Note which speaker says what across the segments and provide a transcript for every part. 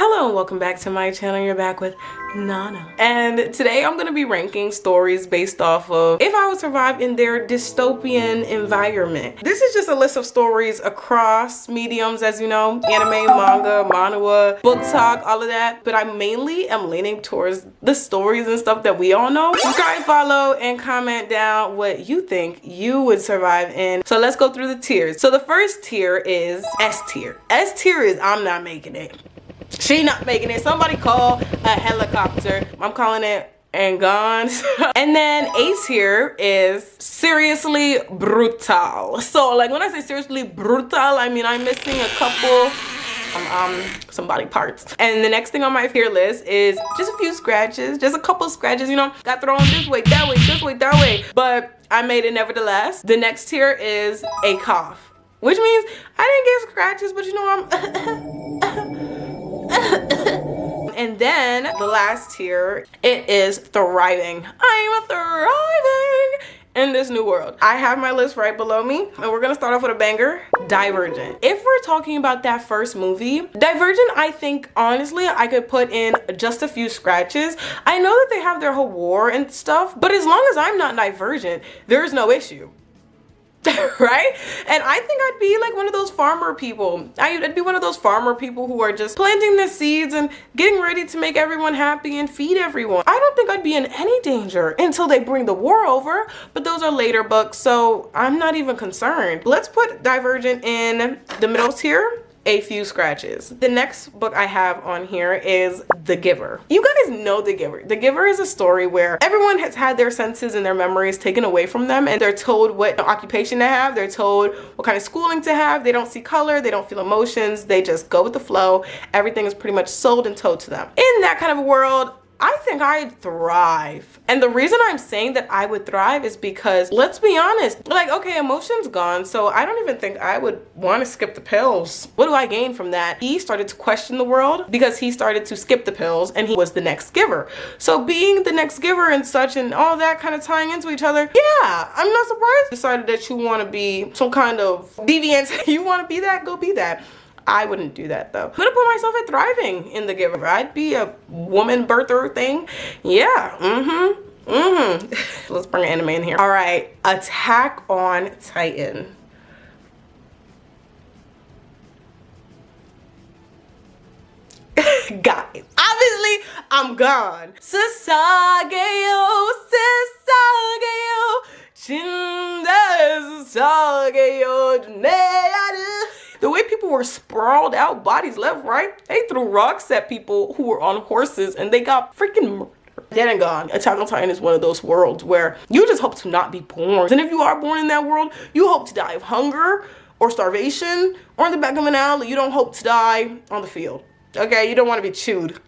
Speaker 1: Hello and welcome back to my channel. You're back with Nana. And today I'm going to be ranking stories based off of if I would survive in their dystopian environment. This is just a list of stories across mediums, as you know, anime, manga, manhwa, book talk, all of that. But I mainly am leaning towards the stories and stuff that we all know. Subscribe, follow, and comment down what you think you would survive in. So let's go through the tiers. So the first tier is S tier. S tier is I'm not making it. She not making it. Somebody call a helicopter. I'm calling it and gone. And then A tier is seriously brutal. So like when I say seriously brutal, I mean I'm missing a couple some body parts. And the next thing on my tier list is just a few scratches, just a couple scratches, you know, got thrown this way, that way, this way, that way, but I made it nevertheless. The next tier is a cough, which means I didn't get scratches, but you know I'm and then the last tier, it is thriving. I'm thriving in this new world. I have my list right below me, and we're gonna start off with a banger, Divergent. If we're talking about that first movie, Divergent, I think honestly I could put in just a few scratches. I know that they have their whole war and stuff, but as long as I'm not Divergent, there's no issue. Right? And I think I'd be like one of those farmer people. I'd be one of those farmer people who are just planting the seeds and getting ready to make everyone happy and feed everyone. I don't think I'd be in any danger until they bring the war over, but those are later books, so I'm not even concerned. Let's put Divergent in the middle tier. A few scratches. The next book I have on here is The Giver. You guys know The Giver. The Giver is a story where everyone has had their senses and their memories taken away from them, and they're told what occupation to have, they're told what kind of schooling to have, they don't see color, they don't feel emotions, they just go with the flow. Everything is pretty much sold and told to them. In that kind of a world, I think I'd thrive. And the reason I'm saying that I would thrive is because, let's be honest, like, okay, emotion's gone, so I don't even think I would want to skip the pills. What do I gain from that? He started to question the world because he started to skip the pills and he was the next giver. So being the next giver and such and all that kind of tying into each other, yeah, I'm not surprised. Decided that you want to be some kind of deviant. You want to be that, go be that. I wouldn't do that though. I'm gonna put myself at thriving in The Giver. I'd be a woman birther thing. Yeah, Let's bring anime in here. All right, Attack on Titan. Guys, obviously I'm gone. Sasageyo, Sasageyo, Shinda Sasageyo, Juneadu. The way people were sprawled out, bodies left, right, they threw rocks at people who were on horses and they got freaking murdered. Dead and gone. Attack on Titan is one of those worlds where you just hope to not be born. And if you are born in that world, you hope to die of hunger or starvation or in the back of an alley. You don't hope to die on the field. Okay, you don't want to be chewed.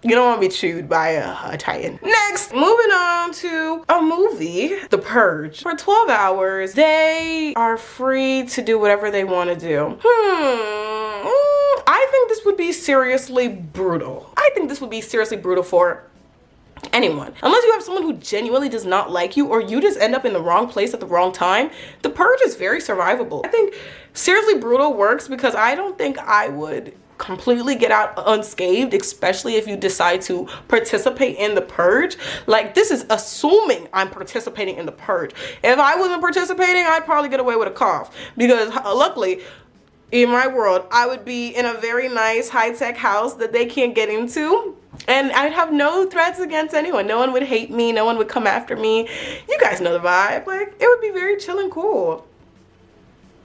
Speaker 1: You don't want to be chewed by a Titan. Next, moving on to a movie, The Purge. For 12 hours, they are free to do whatever they want to do. I think this would be seriously brutal. I think this would be seriously brutal for anyone. Unless you have someone who genuinely does not like you or you just end up in the wrong place at the wrong time, The Purge is very survivable. I think seriously brutal works because I don't think I would completely get out unscathed, especially if you decide to participate in the purge. Like, this is assuming I'm participating in the purge. If I wasn't participating, I'd probably get away with a cough because luckily in my world I would be in a very nice high-tech house that they can't get into, and I'd have no threats against anyone. No one would hate me, no one would come after me. You guys know the vibe. Like, it would be very chill and cool.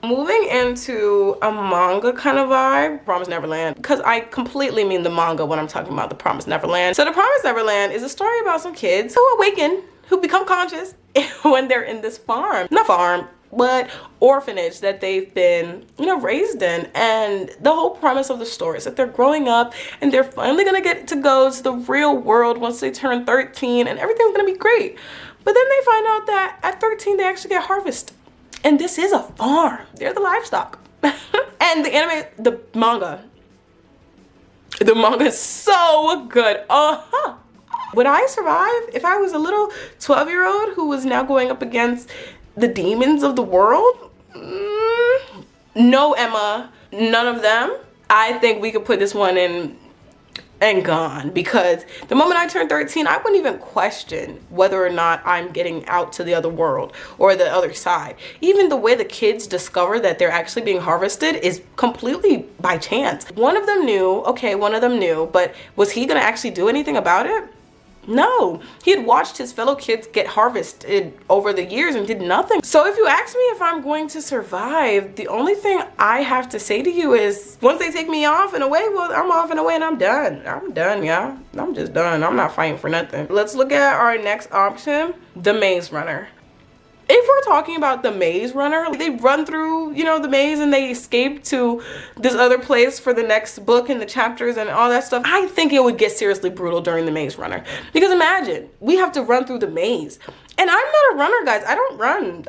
Speaker 1: Moving into a manga kind of vibe, Promised Neverland, because I completely mean the manga when I'm talking about The Promised Neverland. So The Promised Neverland is a story about some kids who awaken, who become conscious when they're in this not farm, but orphanage that they've been, you know, raised in. And the whole premise of the story is that they're growing up and they're finally gonna get to go to the real world once they turn 13 and everything's gonna be great. But then they find out that at 13 they actually get harvested. And this is a farm. They're the livestock. And the anime, the manga is so good. Would I survive if I was a little 12-year-old who was now going up against the demons of the world? No, Emma, none of them. I think we could put this one in and gone, because the moment I turned 13, I wouldn't even question whether or not I'm getting out to the other world or the other side. Even the way the kids discover that they're actually being harvested is completely by chance. One of them knew, okay, one of them knew, but was he gonna actually do anything about it? No, he had watched his fellow kids get harvested over the years and did nothing. So if you ask me if I'm going to survive, the only thing I have to say to you is, once they take me off and away, well, I'm off and away and I'm done. I'm done, y'all. I'm just done. I'm not fighting for nothing. Let's look at our next option, the Maze Runner. If we're talking about the Maze Runner, they run through, you know, the maze and they escape to this other place for the next book and the chapters and all that stuff. I think it would get seriously brutal during the Maze Runner. Because imagine, we have to run through the maze. And I'm not a runner, guys. I don't run.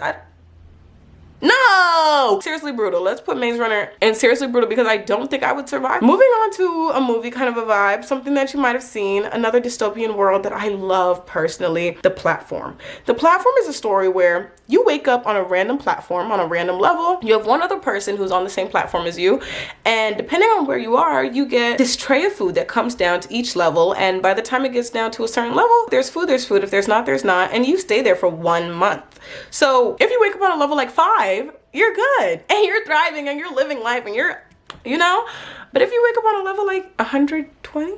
Speaker 1: No! Seriously brutal. Let's put Maze Runner in seriously brutal because I don't think I would survive. Moving on to a movie, kind of a vibe, something that you might have seen, another dystopian world that I love personally, The Platform. The Platform is a story where you wake up on a random platform, on a random level. You have one other person who's on the same platform as you, and depending on where you are, you get this tray of food that comes down to each level, and by the time it gets down to a certain level, there's food. If there's not, there's not, and you stay there for 1 month. So if you wake up on a level like 5, you're good, and you're thriving, and you're living life, and you're, you know, but if you wake up on a level like 120,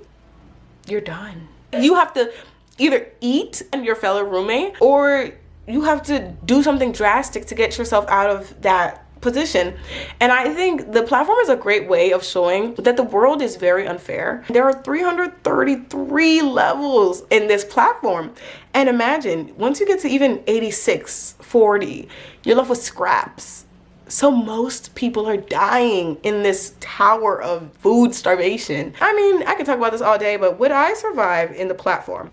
Speaker 1: you're done. You have to either eat your fellow roommate, or you have to do something drastic to get yourself out of that position. And I think The Platform is a great way of showing that the world is very unfair. There are 333 levels in this platform. And imagine, once you get to even 86, 40, you're left with scraps. So most people are dying in this tower of food starvation. I mean, I could talk about this all day, but would I survive in The Platform?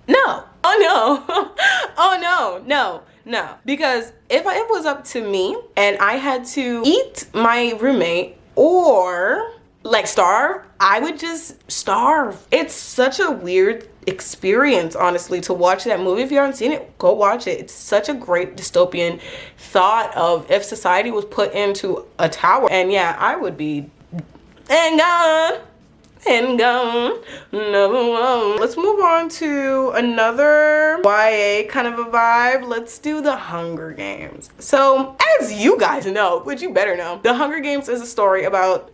Speaker 1: No. Oh no. Oh no. No. Because if it was up to me and I had to eat my roommate or like starve, I would just starve. It's such a weird experience, honestly, to watch that movie. If you haven't seen it, go watch it. It's such a great dystopian thought of if society was put into a tower. And yeah, I would be and gone. And gone. No. Let's move on to another YA kind of a vibe. Let's do The Hunger Games. So, as you guys know, which you better know, The Hunger Games is a story about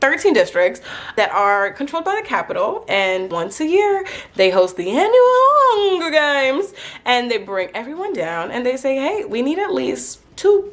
Speaker 1: 13 districts that are controlled by the capital, and once a year they host the annual Hunger Games, and they bring everyone down and they say, hey, we need at least 2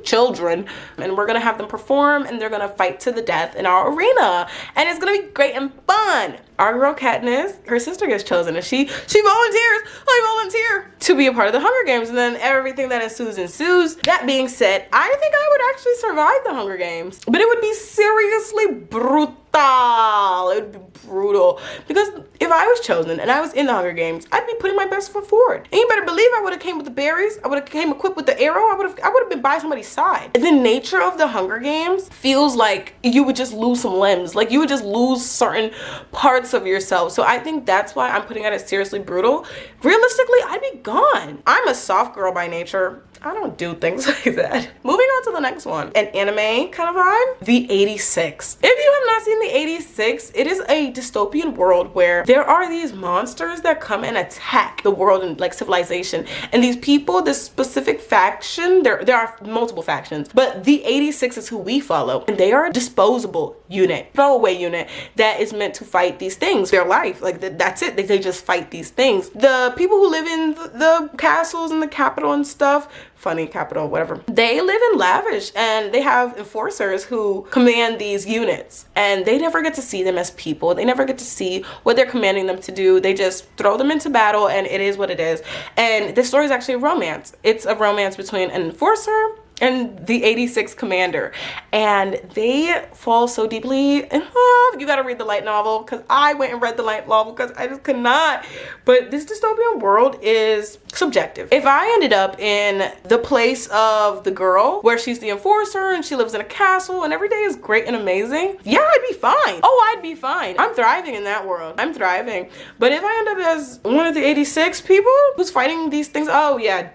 Speaker 1: children, and we're gonna have them perform, and they're gonna fight to the death in our arena, and it's gonna be great and fun. Our girl Katniss, her sister gets chosen, and she volunteers. I volunteer to be a part of the Hunger Games, and then everything that ensues. That being said, I think I would actually survive the Hunger Games, but it would be seriously brutal. It would be brutal, because if I was chosen and I was in the Hunger Games, I'd be putting my best foot forward. And you better believe I would have came with the berries. I would have came equipped with the arrow. I would have been by somebody's side. The nature of the Hunger Games feels like you would just lose some limbs. Like you would just lose certain parts of yourself. So I think that's why I'm putting it as seriously brutal. Realistically, I'd be gone. I'm a soft girl by nature. I don't do things like that. Moving on to the next one, an anime kind of vibe, The 86. If you have not seen The 86, it is a dystopian world where there are these monsters that come and attack the world and like civilization. And these people, this specific faction, there are multiple factions, but The 86 is who we follow. And they are a disposable unit, throwaway unit that is meant to fight these things. Their life, like that's it. They just fight these things. The people who live in the castles and the capital and stuff, funny capital, whatever, they live in lavish, and they have enforcers who command these units, and they never get to see them as people. They never get to see what they're commanding them to do. They just throw them into battle, and it is what it is. And this story is actually a romance. It's a romance between an enforcer and the 86 commander, and they fall so deeply in love. You gotta read the light novel, because I went and read the light novel because I just could not. But this dystopian world is subjective. If I ended up in the place of the girl where she's the enforcer and she lives in a castle and every day is great and amazing, yeah, I'd be fine. Oh, I'd be fine. I'm thriving in that world. I'm thriving. But if I end up as one of the 86 people who's fighting these things, oh yeah,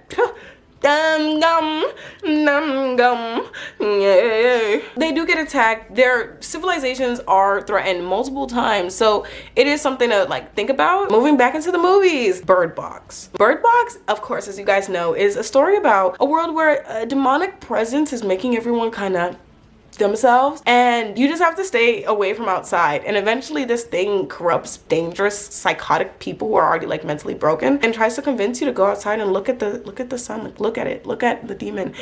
Speaker 1: Dum gum, dum gum, yeah. They do get attacked. Their civilizations are threatened multiple times, so it is something to like think about. Moving back into the movies, Bird Box. Bird Box, of course, as you guys know, is a story about a world where a demonic presence is making everyone kind of themselves, and you just have to stay away from outside, and eventually this thing corrupts dangerous psychotic people who are already like mentally broken and tries to convince you to go outside and look at the sun, like look at the demon,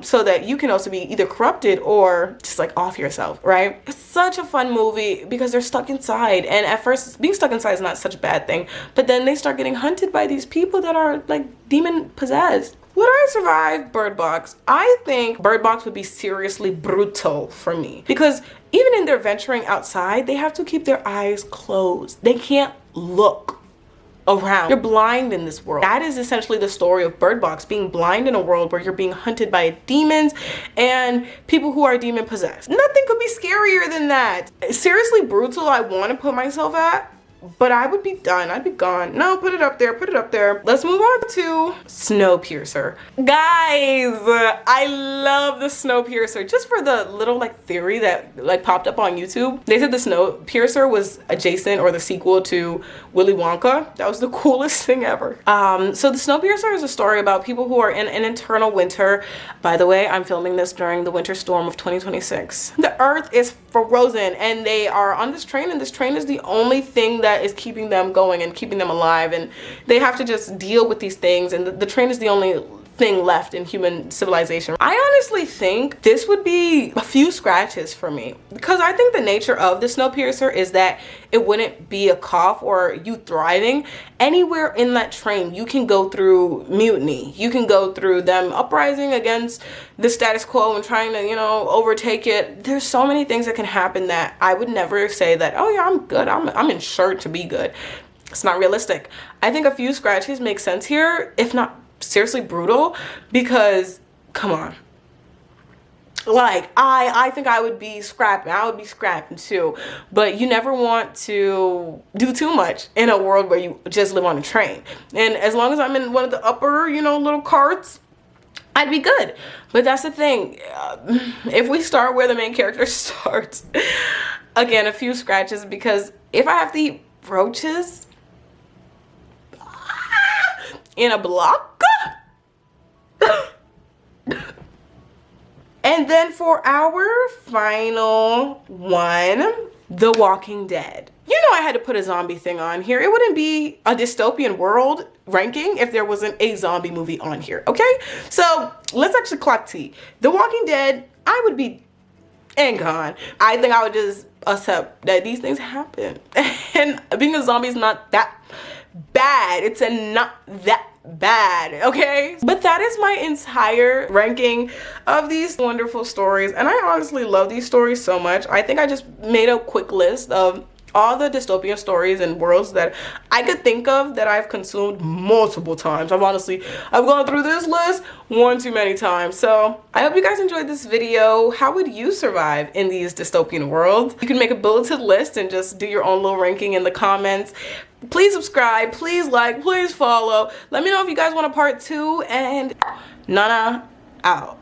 Speaker 1: so that you can also be either corrupted or just like off yourself, right? It's such a fun movie because they're stuck inside, and at first being stuck inside is not such a bad thing, but then they start getting hunted by these people that are like demon possessed. Would I survive Bird Box? I think Bird Box would be seriously brutal for me because even in their venturing outside, they have to keep their eyes closed. They can't look around. You're blind in this world. That is essentially the story of Bird Box, being blind in a world where you're being hunted by demons and people who are demon possessed. Nothing could be scarier than that. Seriously brutal, I want to put myself at, but I would be done. I'd be gone. No, put it up there. Put it up there. Let's move on to Snowpiercer. Guys, I love the Snowpiercer. Just for the little like theory that like popped up on YouTube. They said the Snowpiercer was adjacent or the sequel to Willy Wonka. That was the coolest thing ever. So the Snowpiercer is a story about people who are in an eternal winter. By the way, I'm filming this during the winter storm of 2026. The earth is frozen and they are on this train, and this train is the only thing that is keeping them going and keeping them alive, and they have to just deal with these things, and the train is the only thing left in human civilization. I honestly think this would be a few scratches for me because I think the nature of the Snowpiercer is that it wouldn't be a cough or you thriving. Anywhere in that train you can go through mutiny, you can go through them uprising against the status quo and trying to, you know, overtake it. There's so many things that can happen that I would never say that, oh yeah, I'm good, I'm insured to be good. It's not realistic. I think a few scratches make sense here, if not seriously brutal, because come on, like I think I would be scrapping too, but you never want to do too much in a world where you just live on a train. And as long as I'm in one of the upper, you know, little carts, I'd be good. But that's the thing, if we start where the main character starts, again, a few scratches, because if I have to eat roaches in a block, and then for our final one, The Walking Dead. You know I had to put a zombie thing on here. It wouldn't be a dystopian world ranking if there wasn't a zombie movie on here, okay? So let's actually clock T. The Walking Dead, I would be and gone. I think I would just accept that these things happen. And being a zombie is not that bad. It's not that bad, okay? But that is my entire ranking of these wonderful stories, and I honestly love these stories so much. I think I just made a quick list of all the dystopian stories and worlds that I could think of that I've consumed multiple times. I've gone through this list one too many times. So I hope you guys enjoyed this video. How would you survive in these dystopian worlds? You can make a bulleted list and just do your own little ranking in the comments. Please subscribe, please like, please follow. Let me know if you guys want a part 2, and Nana out.